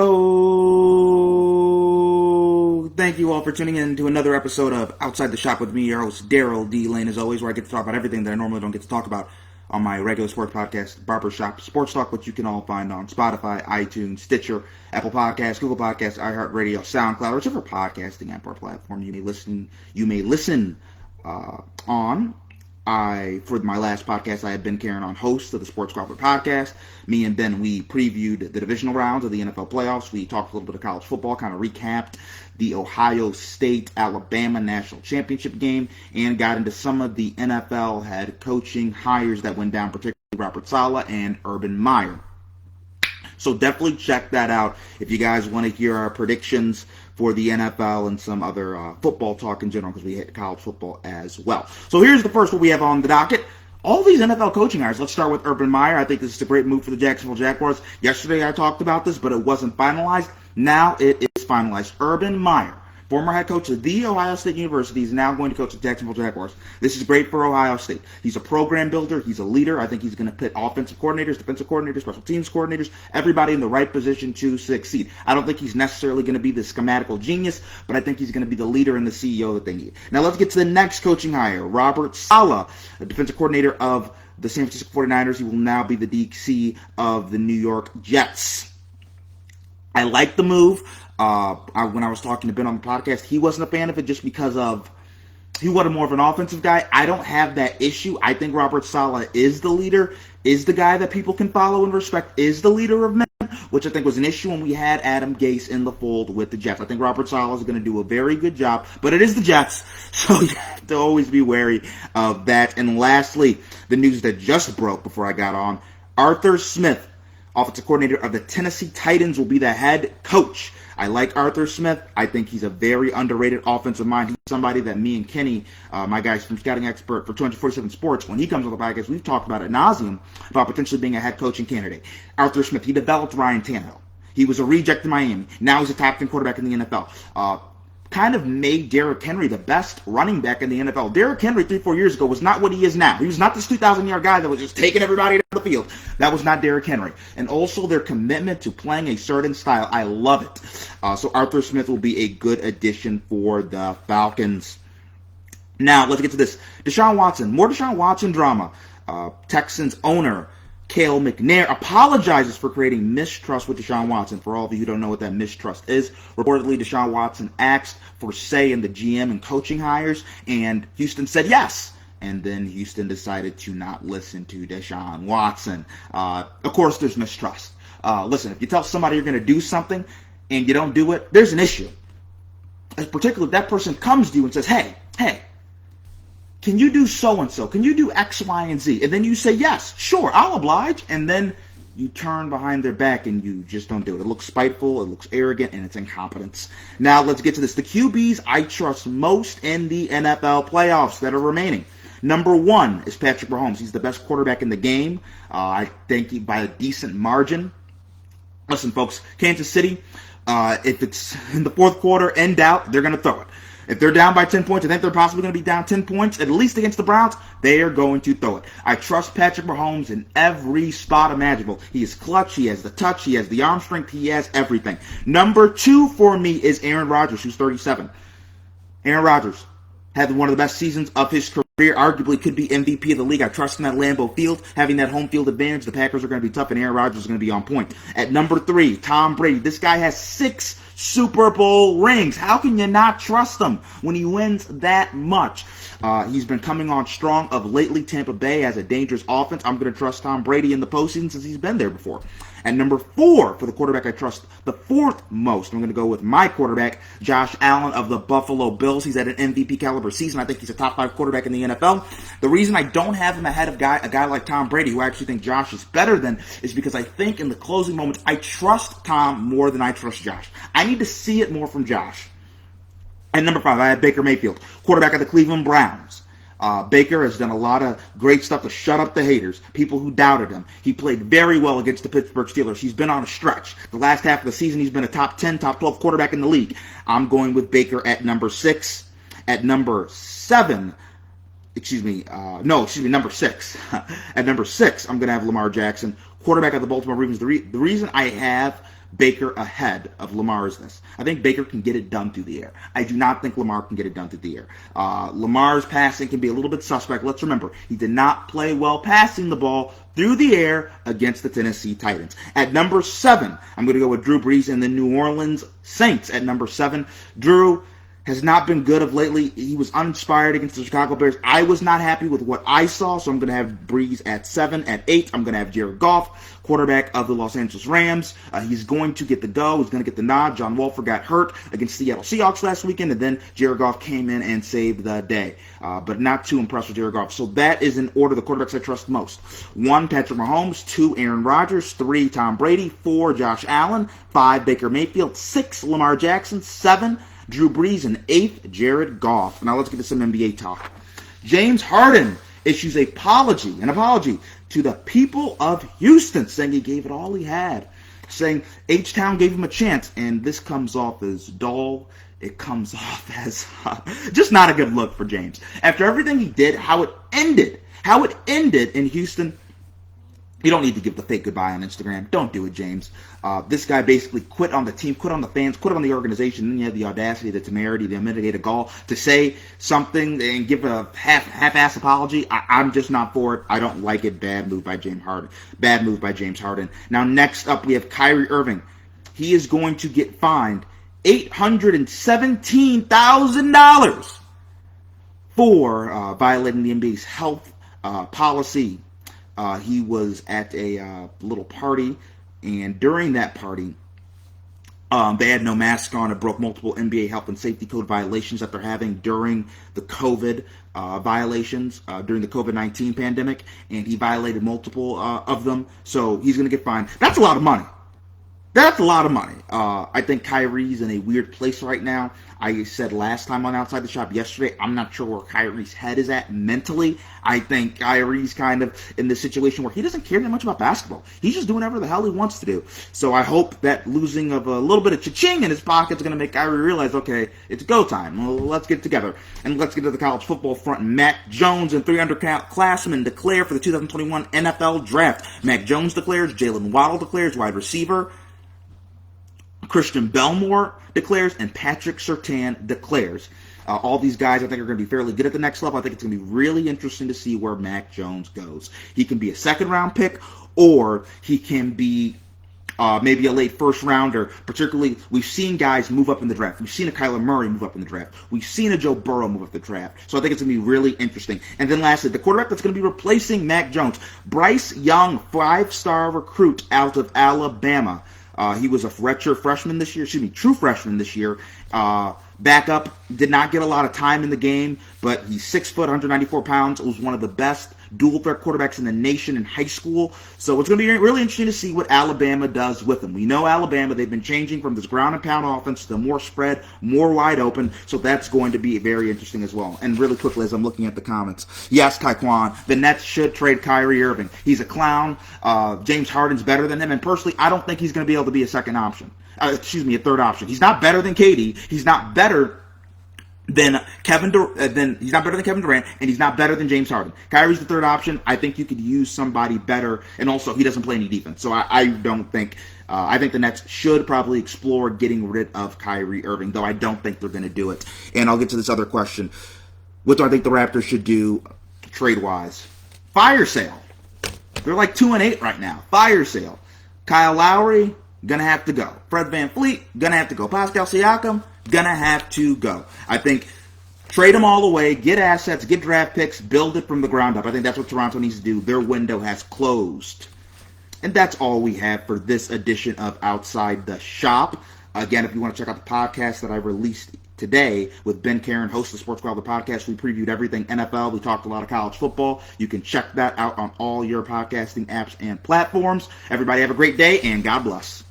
Oh, thank you all for tuning in to another episode of Outside the Shop with me, your host, Daryl D. Lane, as always, where I get to talk about everything that I normally don't get to talk about on my regular sports podcast, Barbershop Sports Talk, which you can all find on Spotify, iTunes, Stitcher, Apple Podcasts, Google Podcasts, iHeartRadio, SoundCloud, whichever podcasting app or platform you may listen on. For my last podcast, I had Ben Karen on, host of the Sports Crawford podcast. Me and Ben, we previewed the divisional rounds of the NFL playoffs. We talked a little bit of college football, kind of recapped the Ohio State-Alabama national championship game, and got into some of the NFL head coaching hires that went down, particularly Robert Sala and Urban Meyer. So definitely check that out if you guys want to hear our predictions for the NFL and some other football talk in general, because we hit college football as well. So here's the first one we have on the docket. All these NFL coaching hires. Let's start with Urban Meyer. I think this is a great move for the Jacksonville Jaguars. Yesterday I talked about this, but it wasn't finalized. Now it is finalized. Urban Meyer, former head coach of The Ohio State University, is now going to coach the Jacksonville Jaguars. This is great for Ohio State. He's a program builder. He's a leader. I think he's going to put offensive coordinators, defensive coordinators, special teams coordinators, everybody in the right position to succeed. I don't think he's necessarily going to be the schematical genius, but I think he's going to be the leader and the CEO that they need. Now let's get to the next coaching hire. Robert Sala, the defensive coordinator of the San Francisco 49ers. He will now be the DC of the New York Jets. I like the move. When I was talking to Ben on the podcast, he wasn't a fan of it just because he wanted more of an offensive guy. I don't have that issue. I think Robert Sala is the leader, is the guy that people can follow and respect, is the leader of men, which I think was an issue when we had Adam Gase in the fold with the Jets. I think Robert Sala is going to do a very good job, but it is the Jets, so you have to always be wary of that. And lastly, the news that just broke before I got on, Arthur Smith, offensive coordinator of the Tennessee Titans, will be the head coach. I like Arthur Smith. I think he's a very underrated offensive mind. He's somebody that me and Kenny, my guys from Scouting Expert for 247 Sports, when he comes on the podcast, we've talked about ad nauseum about potentially being a head coaching candidate. Arthur Smith, he developed Ryan Tannehill. He was a reject in Miami. Now he's a top 10 quarterback in the NFL. Kind of made Derrick Henry the best running back in the NFL. Derrick Henry 3-4 years ago was not what he is now. He was not this 2,000-yard guy that was just taking everybody down the field. That was not Derrick Henry. And also their commitment to playing a certain style. I love it. So Arthur Smith will be a good addition for the Falcons. Now, let's get to this. Deshaun Watson. More Deshaun Watson drama. Texans owner Cale McNair apologizes for creating mistrust with Deshaun Watson. For all of you who don't know what that mistrust is, reportedly Deshaun Watson asked for say in the GM and coaching hires, and Houston said yes. And then Houston decided to not listen to Deshaun Watson. Of course, there's mistrust. Listen, if you tell somebody you're going to do something and you don't do it, there's an issue. Particularly if that person comes to you and says, hey, can you do so-and-so? Can you do X, Y, and Z? And then you say, yes, sure, I'll oblige. And then you turn behind their back and you just don't do it. It looks spiteful, it looks arrogant, and it's incompetence. Now, let's get to this. The QBs I trust most in the NFL playoffs that are remaining. Number one is Patrick Mahomes. He's the best quarterback in the game. I think by a decent margin. Listen, folks, Kansas City, if it's in the fourth quarter, in doubt, they're going to throw it. If they're down by 10 points, I think they're possibly going to be down 10 points, at least against the Browns, they are going to throw it. I trust Patrick Mahomes in every spot imaginable. He is clutch, he has the touch, he has the arm strength, he has everything. Number two for me is Aaron Rodgers, who's 37. Aaron Rodgers had one of the best seasons of his career, arguably could be MVP of the league. I trust him at Lambeau Field, having that home field advantage. The Packers are going to be tough, and Aaron Rodgers is going to be on point. At number three, Tom Brady. This guy has 6 Super Bowl rings. How can you not trust him when he wins that much? He's been coming on strong of lately. Tampa Bay has a dangerous offense. I'm going to trust Tom Brady in the postseason since he's been there before. And number 4 for the quarterback I trust the fourth most, I'm going to go with my quarterback, Josh Allen of the Buffalo Bills. He's at an MVP caliber season. I think he's a top 5 quarterback in the NFL. The reason I don't have him ahead of a guy like Tom Brady, who I actually think Josh is better than, is because I think in the closing moments, I trust Tom more than I trust Josh. I need to see it more from Josh. And number 5, I have Baker Mayfield, quarterback of the Cleveland Browns. Baker has done a lot of great stuff to shut up the haters, people who doubted him. He played very well against the Pittsburgh Steelers. He's been on a stretch. The last half of the season, he's been a top 10, top 12 quarterback in the league. I'm going with Baker at number 6. At number 7, number 6. At number 6, I'm going to have Lamar Jackson, quarterback of the Baltimore Ravens. The reason I have Baker ahead of Lamar is this. I think Baker can get it done through the air. I do not think Lamar can get it done through the air. Lamar's passing can be a little bit suspect. Let's remember, he did not play well passing the ball through the air against the Tennessee Titans. At number 7, I'm going to go with Drew Brees and the New Orleans Saints at number 7. Drew has not been good of lately. He was uninspired against the Chicago Bears. I was not happy with what I saw, so I'm going to have Brees at 7. At 8, I'm going to have Jared Goff, quarterback of the Los Angeles Rams. He's going to get the go. He's going to get the nod. John Wolford got hurt against Seattle Seahawks last weekend, and then Jared Goff came in and saved the day. But not too impressed with Jared Goff. So that is in order the quarterbacks I trust most. 1, Patrick Mahomes. 2, Aaron Rodgers. 3, Tom Brady. 4, Josh Allen. 5, Baker Mayfield. 6, Lamar Jackson. 7, Drew Brees, and 8, Jared Goff. Now let's get to some NBA talk. James Harden issues an apology to the people of Houston, saying he gave it all he had, saying H-Town gave him a chance, and this comes off as dull. It comes off as just not a good look for James. After everything he did, how it ended in Houston, you don't need to give the fake goodbye on Instagram. Don't do it, James. This guy basically quit on the team, quit on the fans, quit on the organization. And then you have the audacity, the temerity, the unmitigated gall to say something and give a half-ass apology. I'm just not for it. I don't like it. Bad move by James Harden. Bad move by James Harden. Now, next up, we have Kyrie Irving. He is going to get fined $817,000 for violating the NBA's health policy. He was at a little party, and during that party, they had no mask on. It broke multiple NBA health and safety code violations that they're having during the COVID violations, during the COVID-19 pandemic, and he violated multiple of them, so he's going to get fined. That's a lot of money. That's a lot of money. I think Kyrie's in a weird place right now. I said last time on Outside the Shop yesterday, I'm not sure where Kyrie's head is at mentally. I think Kyrie's kind of in this situation where he doesn't care that much about basketball. He's just doing whatever the hell he wants to do. So I hope that losing of a little bit of cha-ching in his pocket is going to make Kyrie realize, okay, it's go time. Well, let's get together. And let's get to the college football front. Mac Jones and 3 underclassmen declare for the 2021 NFL Draft. Mac Jones declares, Jalen Waddle declares, wide receiver. Christian Belmore declares, and Patrick Surtain declares. All these guys, I think, are going to be fairly good at the next level. I think it's going to be really interesting to see where Mac Jones goes. He can be a second-round pick, or he can be maybe a late first-rounder. Particularly, we've seen guys move up in the draft. We've seen a Kyler Murray move up in the draft. We've seen a Joe Burrow move up the draft. So I think it's going to be really interesting. And then lastly, the quarterback that's going to be replacing Mac Jones, Bryce Young, 5-star recruit out of Alabama. He was a true freshman this year. Backup, did not get a lot of time in the game, but he's 6 foot, 194 pounds. Was one of the best dual threat quarterbacks in the nation in high school. So it's going to be really interesting to see what Alabama does with him. We know Alabama, they've been changing from this ground and pound offense to more spread, more wide open. So that's going to be very interesting as well. And really quickly, as I'm looking at the comments, yes, Taekwon, the Nets should trade Kyrie Irving. He's a clown. James Harden's better than him. And personally, I don't think he's going to be able to be a third option. He's not better than KD. He's not better than Kevin Durant, and he's not better than James Harden. Kyrie's the third option. I think you could use somebody better, and also he doesn't play any defense. So I don't think. I think the Nets should probably explore getting rid of Kyrie Irving, though I don't think they're going to do it. And I'll get to this other question: what do I think the Raptors should do trade-wise? Fire sale. They're like 2-8 right now. Fire sale. Kyle Lowry gonna have to go. Fred VanVleet gonna have to go. Pascal Siakam gonna have to go. I think trade them all away, get assets, get draft picks, build it from the ground up. I think that's what Toronto needs to do. Their window has closed. And that's all we have for this edition of Outside the Shop. Again, if you want to check out the podcast that I released today with Ben Karen, host of the Sports Squad, the podcast, we previewed everything NFL. We talked a lot of college football. You can check that out on all your podcasting apps and platforms. Everybody have a great day, and God bless.